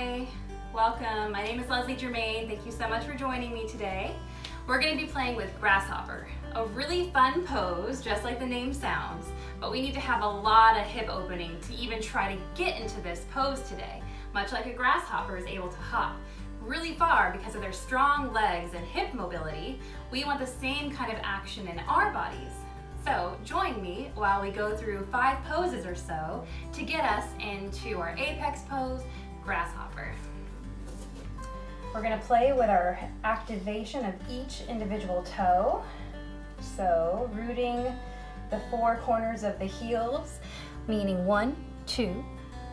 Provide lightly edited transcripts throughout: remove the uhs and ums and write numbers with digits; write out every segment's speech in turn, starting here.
Hi, welcome. My name is Leslie Germain. Thank you so much for joining me today. We're going to be playing with Grasshopper, a really fun pose, just like the name sounds, but we need to have a lot of hip opening to even try to get into this pose today. Much like a grasshopper is able to hop really far because of their strong legs and hip mobility, we want the same kind of action in our bodies. So join me while we go through 5 poses or so to get us into our apex pose, Grasshopper. We're going to play with our activation of each individual toe. So rooting the 4 corners of the heels, meaning 1, 2,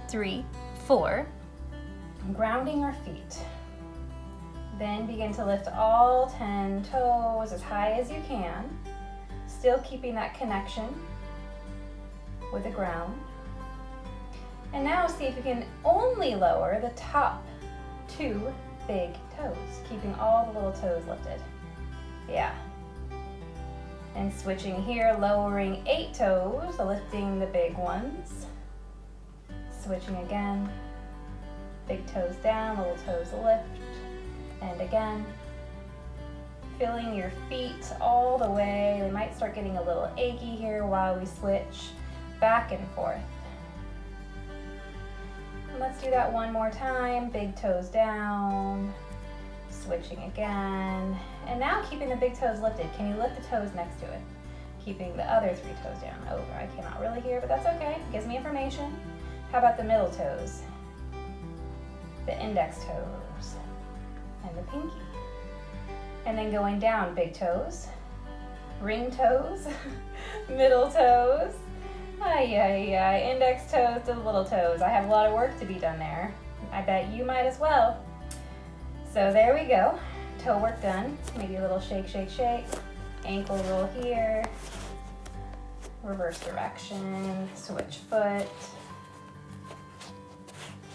3, 4. Grounding our feet. Then begin to lift all 10 toes as high as you can, still keeping that connection with the ground. And now see if you can only lower the top 2 big toes, keeping all the little toes lifted. Yeah. And switching here, lowering 8 toes, lifting the big ones. Switching again. Big toes down, little toes lift. And again. Feeling your feet all the way. They might start getting a little achy here while we switch back and forth. And let's do that one more time. Big toes down. Switching again. And now keeping the big toes lifted. Can you lift the toes next to it? Keeping the other 3 toes down. Over. I cannot really hear, but that's okay. It gives me information. How about the middle toes? The index toes. And the pinky. And then going down, big toes, ring toes, middle toes, index toes to the little toes. I have a lot of work to be done there. I bet you might as well. So there we go, toe work done. Maybe a little shake, shake, shake. Ankle roll here, reverse direction, switch foot.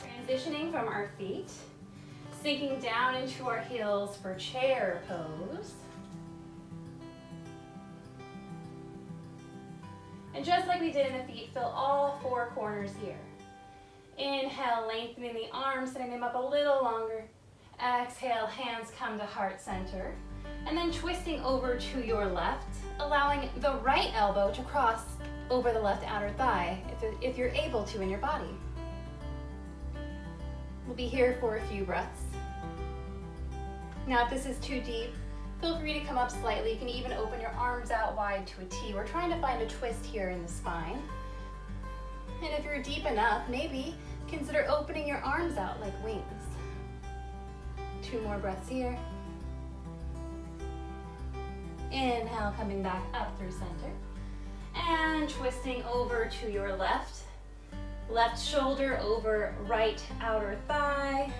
Transitioning from our feet. Sinking down into our heels for chair pose. And just like we did in the feet, fill all 4 corners here. Inhale, lengthening the arms, setting them up a little longer. Exhale, hands come to heart center. And then twisting over to your left, allowing the right elbow to cross over the left outer thigh, if you're able to in your body. We'll be here for a few breaths. Now if this is too deep, feel free to come up slightly. You can even open your arms out wide to a T. We're trying to find a twist here in the spine. And if you're deep enough, maybe consider opening your arms out like wings. 2 more breaths here. Inhale, coming back up through center. And twisting over to your left. Left shoulder over right outer thigh.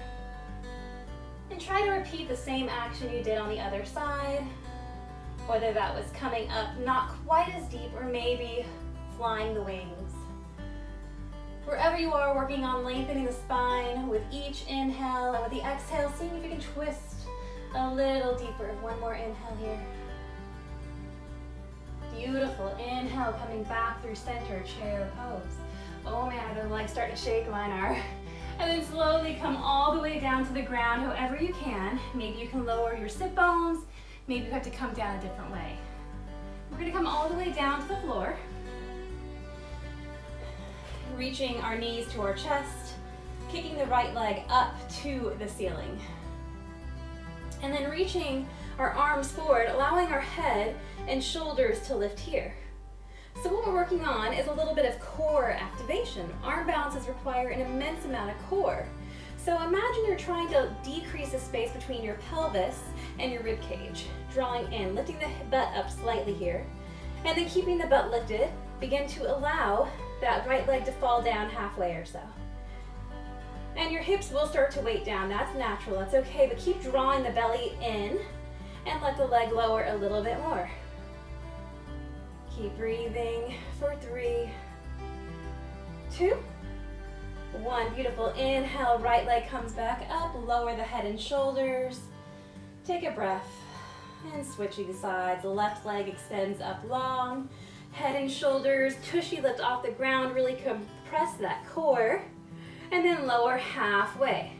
And try to repeat the same action you did on the other side, whether that was coming up not quite as deep or maybe flying the wings. Wherever you are, working on lengthening the spine with each inhale and with the exhale, seeing if you can twist a little deeper. One more inhale here. Beautiful. Inhale, coming back through center, chair pose. Oh man, the legs start to shake, mine are. And then slowly come all the way down to the ground, however you can. Maybe you can lower your sit bones. Maybe you have to come down a different way. We're gonna come all the way down to the floor. Reaching our knees to our chest, kicking the right leg up to the ceiling. And then reaching our arms forward, allowing our head and shoulders to lift here. So what we're working on is a little bit of core activation. Arm balances require an immense amount of core. So imagine you're trying to decrease the space between your pelvis and your rib cage. Drawing in, lifting the butt up slightly here, and then keeping the butt lifted, begin to allow that right leg to fall down halfway or so. And your hips will start to weight down. That's natural, that's okay, but keep drawing the belly in and let the leg lower a little bit more. Keep breathing for 3, 2, 1. Beautiful. Inhale, right leg comes back up. Lower the head and shoulders. Take a breath. And switching sides. The left leg extends up long. Head and shoulders, tushy lift off the ground. Really compress that core. And then lower halfway.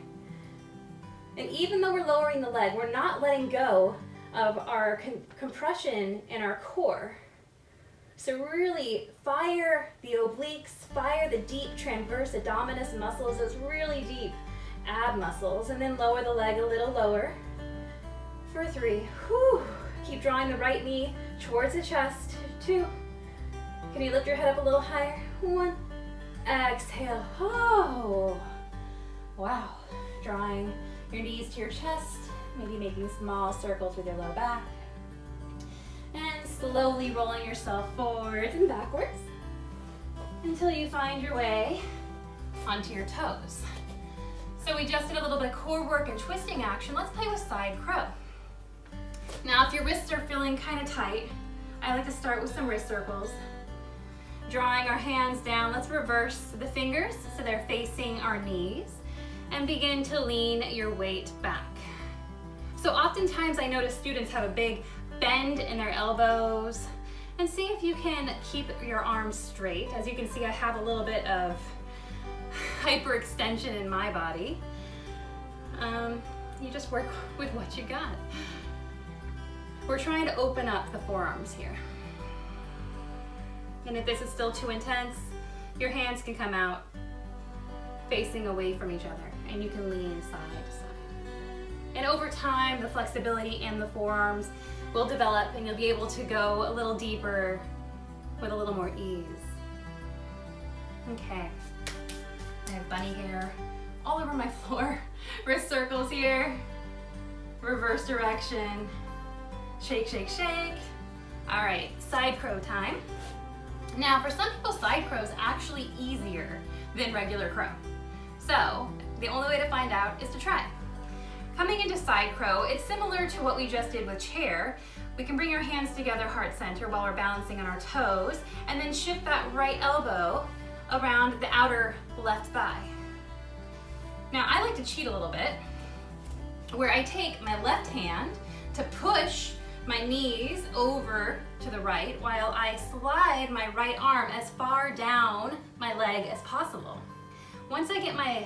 And even though we're lowering the leg, we're not letting go of our compression in our core. So really fire the obliques, fire the deep transverse abdominis muscles, those really deep ab muscles, and then lower the leg a little lower for 3. Whew. Keep drawing the right knee towards the chest. 2. Can you lift your head up a little higher? 1. Exhale. Oh, wow. Drawing your knees to your chest, maybe making small circles with your low back. And slowly rolling yourself forwards and backwards until you find your way onto your toes. So we just did a little bit of core work and twisting action. Let's play with side crow. Now, if your wrists are feeling kind of tight, I like to start with some wrist circles. Drawing our hands down, let's reverse the fingers so they're facing our knees and begin to lean your weight back. So oftentimes I notice students have a big bend in their elbows, and see if you can keep your arms straight. As you can see, I have a little bit of hyperextension in my body. You just work with what you got. We're trying to open up the forearms here. And if this is still too intense, your hands can come out facing away from each other, and you can lean side to side. And over time, the flexibility in the forearms will develop, and you'll be able to go a little deeper with a little more ease. Okay, I have bunny hair all over my floor. Wrist circles here, reverse direction, shake, shake, shake. All right, side crow time. Now, for some people, side crow is actually easier than regular crow. So, the only way to find out is to try. Coming into side crow, it's similar to what we just did with chair. We can bring our hands together heart center while we're balancing on our toes, and then shift that right elbow around the outer left thigh. Now, I like to cheat a little bit, where I take my left hand to push my knees over to the right while I slide my right arm as far down my leg as possible. Once I get my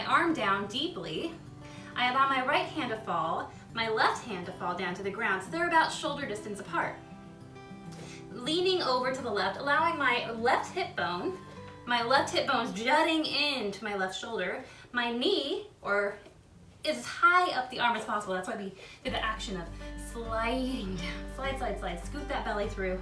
arm down deeply, I allow my right hand to fall, my left hand to fall down to the ground, so they're about shoulder distance apart. Leaning over to the left, allowing my left hip bone's jutting into my left shoulder, my knee, or as high up the arm as possible. That's why we did the action of sliding down. Slide, slide, slide. Scoot that belly through.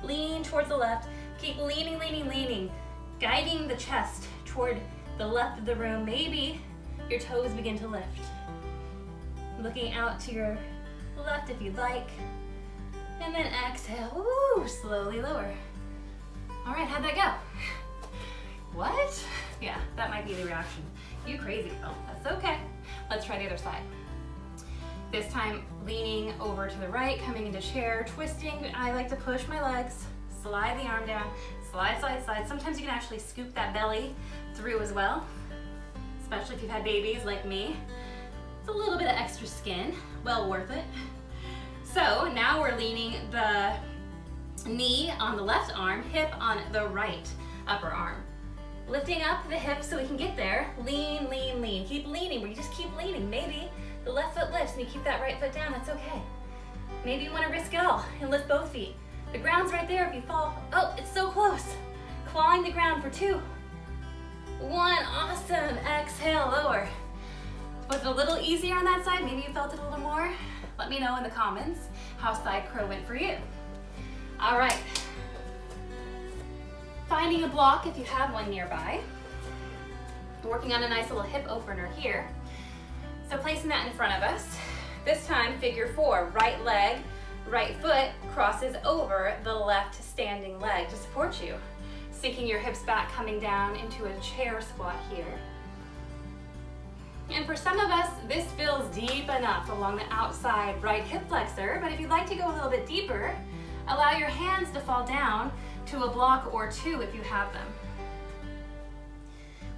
Lean towards the left. Keep leaning, leaning, leaning. Guiding the chest toward the left of the room. Maybe your toes begin to lift. Looking out to your left if you'd like. And then exhale. Ooh, slowly lower. All right, how'd that go? What? Yeah, that might be the reaction. You crazy girl. That's okay. Let's try the other side. This time, leaning over to the right, coming into chair, twisting. I like to push my legs, slide the arm down, slide, slide, slide. Sometimes you can actually scoop that belly through as well, especially if you've had babies like me. It's a little bit of extra skin, well worth it. So now we're leaning the knee on the left arm, hip on the right upper arm. Lifting up the hips so we can get there. Lean, lean, lean. Keep leaning, where you just keep leaning. Maybe the left foot lifts and you keep that right foot down, that's okay. Maybe you want to risk it all and lift both feet. The ground's right there if you fall. Oh, it's so close. Clawing the ground for 2, 1, awesome. Exhale, lower. Was it a little easier on that side? Maybe you felt it a little more? Let me know in the comments how side crow went for you. All right. Finding a block if you have one nearby. Working on a nice little hip opener here. So placing that in front of us. This time, figure 4, right leg, right foot crosses over the left standing leg to support you. Sinking your hips back, coming down into a chair squat here. And for some of us, this feels deep enough along the outside right hip flexor, but if you'd like to go a little bit deeper, allow your hands to fall down to a block or 2 if you have them.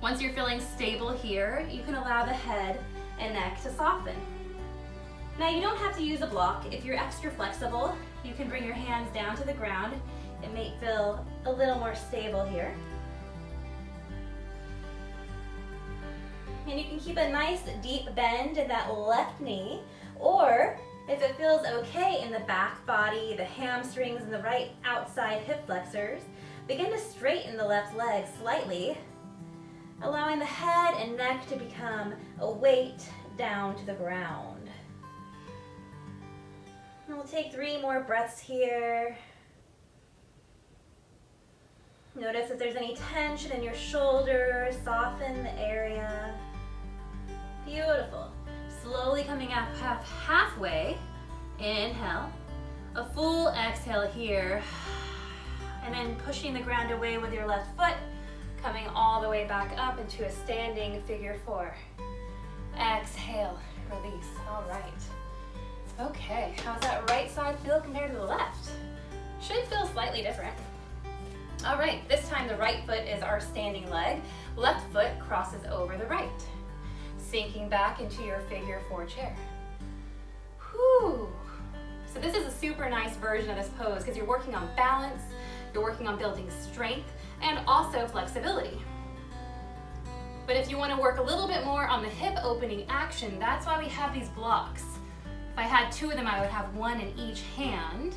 Once you're feeling stable here, you can allow the head and neck to soften. Now you don't have to use a block. If you're extra flexible, you can bring your hands down to the ground. It may feel a little more stable here. And you can keep a nice deep bend in that left knee, or if it feels okay in the back body, the hamstrings, and the right outside hip flexors, begin to straighten the left leg slightly, allowing the head and neck to become a weight down to the ground. And we'll take 3 more breaths here. Notice if there's any tension in your shoulders, soften the area. Beautiful. Slowly coming up halfway. Inhale. A full exhale here. And then pushing the ground away with your left foot, coming all the way back up into a standing figure 4. Exhale, release. All right. Okay, how's that right side feel compared to the left? Should feel slightly different. All right, this time the right foot is our standing leg. Left foot crosses over the right. Sinking back into your figure 4 chair. Whew. So this is a super nice version of this pose because you're working on balance, you're working on building strength, and also flexibility. But if you want to work a little bit more on the hip opening action, that's why we have these blocks. If I had 2 of them, I would have 1 in each hand.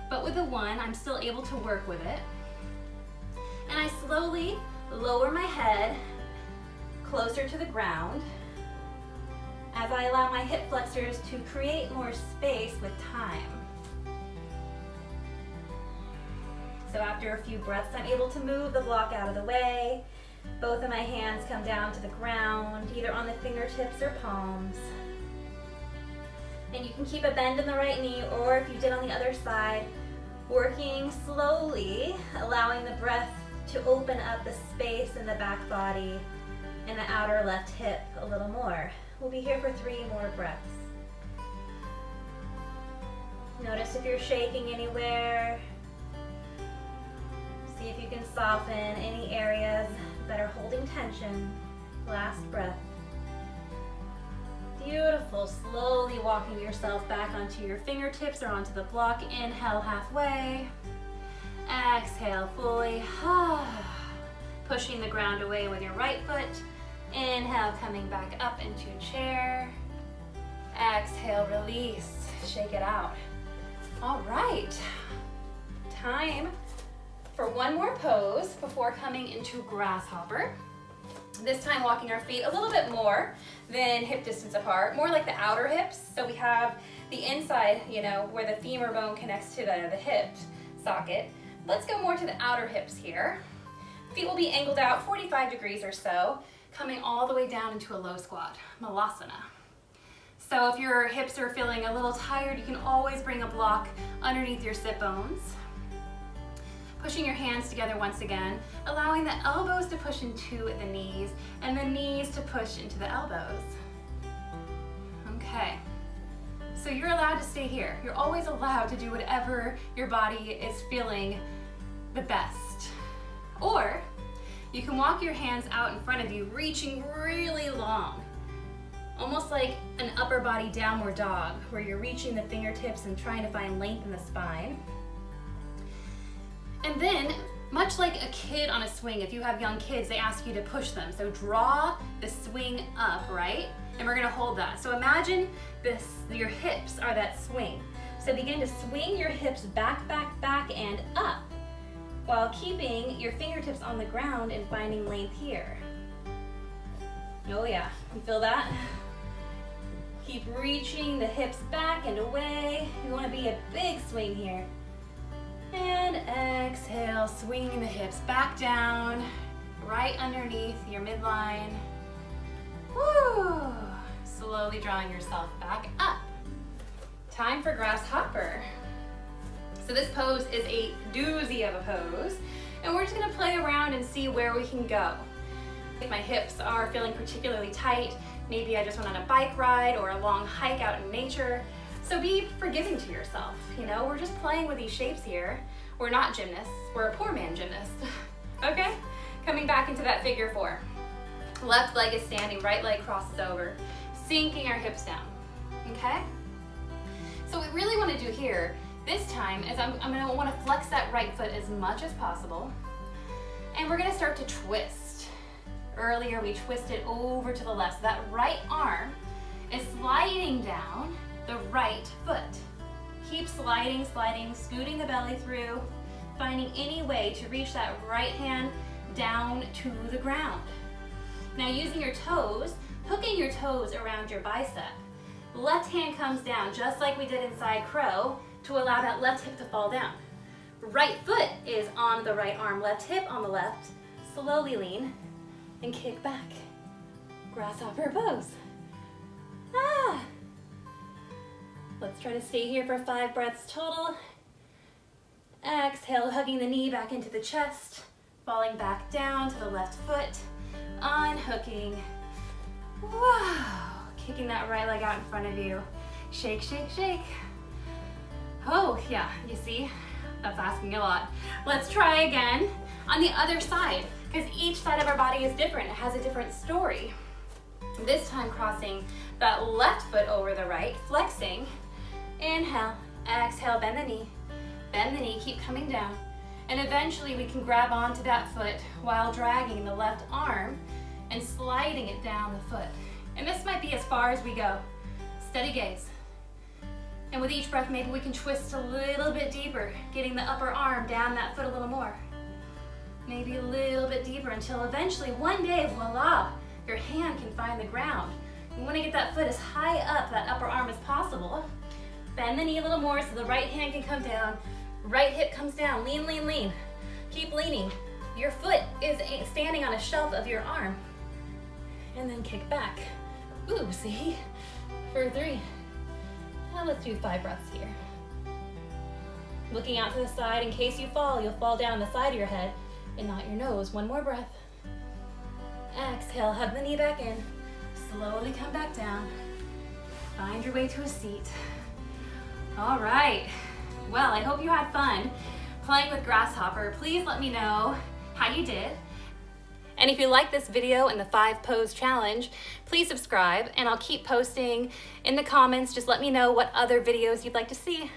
But with the 1, I'm still able to work with it. And I slowly lower my head closer to the ground as I allow my hip flexors to create more space with time. So after a few breaths, I'm able to move the block out of the way. Both of my hands come down to the ground, either on the fingertips or palms. And you can keep a bend in the right knee, or if you did on the other side, working slowly, allowing the breath to open up the space in the back body and the outer left hip a little more. We'll be here for 3 more breaths. Notice if you're shaking anywhere. See if you can soften any areas that are holding tension. Last breath. Beautiful. Slowly walking yourself back onto your fingertips or onto the block. Inhale halfway. Exhale fully. Pushing the ground away with your right foot. Inhale, coming back up into chair. Exhale, release. Shake it out. All right. Time for 1 more pose before coming into Grasshopper. This time walking our feet a little bit more than hip distance apart, more like the outer hips. So we have the inside, where the femur bone connects to the hip socket. Let's go more to the outer hips here. Feet will be angled out 45 degrees or so, coming all the way down into a low squat, Malasana. So if your hips are feeling a little tired, you can always bring a block underneath your sit bones. Pushing your hands together once again, allowing the elbows to push into the knees and the knees to push into the elbows. Okay, so you're allowed to stay here. You're always allowed to do whatever your body is feeling the best. Or you can walk your hands out in front of you, reaching really long. Almost like an upper body downward dog, where you're reaching the fingertips and trying to find length in the spine. And then, much like a kid on a swing, if you have young kids, they ask you to push them. So draw the swing up, right? And we're gonna hold that. So imagine your hips are that swing. So begin to swing your hips back, back, back, and up, while keeping your fingertips on the ground and finding length here. Oh yeah, you feel that? Keep reaching the hips back and away. You wanna be a big swing here. And exhale, swinging the hips back down, right underneath your midline. Woo! Slowly drawing yourself back up. Time for Grasshopper. So this pose is a doozy of a pose, and we're just gonna play around and see where we can go. If my hips are feeling particularly tight, maybe I just went on a bike ride or a long hike out in nature. So be forgiving to yourself, we're just playing with these shapes here. We're not gymnasts, we're a poor man gymnast, okay? Coming back into that figure 4. Left leg is standing, right leg crosses over, sinking our hips down, okay? So what we really wanna do here, this time, is I'm gonna wanna flex that right foot as much as possible, and we're gonna start to twist, Earlier, we twisted over to the left. So that right arm is sliding down the right foot. Keep sliding, sliding, scooting the belly through, finding any way to reach that right hand down to the ground. Now using your toes, hooking your toes around your bicep. Left hand comes down just like we did inside crow to allow that left hip to fall down. Right foot is on the right arm, left hip on the left. Slowly lean and kick back. Grasshopper pose. Ah. Let's try to stay here for 5 breaths total. Exhale, hugging the knee back into the chest, falling back down to the left foot, unhooking. Wow, kicking that right leg out in front of you. Shake, shake, shake. Oh yeah, you see, that's asking a lot. Let's try again on the other side, because each side of our body is different. It has a different story. This time crossing that left foot over the right, flexing. Inhale, exhale, bend the knee, keep coming down. And eventually we can grab onto that foot while dragging the left arm and sliding it down the foot. And this might be as far as we go. Steady gaze. And with each breath, maybe we can twist a little bit deeper, getting the upper arm down that foot a little more. Maybe a little bit deeper until eventually one day, voila, your hand can find the ground. You want to get that foot as high up that upper arm as possible. Bend the knee a little more so the right hand can come down. Right hip comes down. Lean, lean, lean. Keep leaning. Your foot is standing on a shelf of your arm. And then kick back. Ooh, see? For 3. Now let's do 5 breaths here. Looking out to the side, in case you fall, you'll fall down the side of your head and not your nose. 1 more breath. Exhale, hug the knee back in. Slowly come back down. Find your way to a seat. All right, well, I hope you had fun playing with Grasshopper. Please let me know how you did. And if you like this video and the 5 pose challenge, please subscribe and I'll keep posting in the comments. Just let me know what other videos you'd like to see.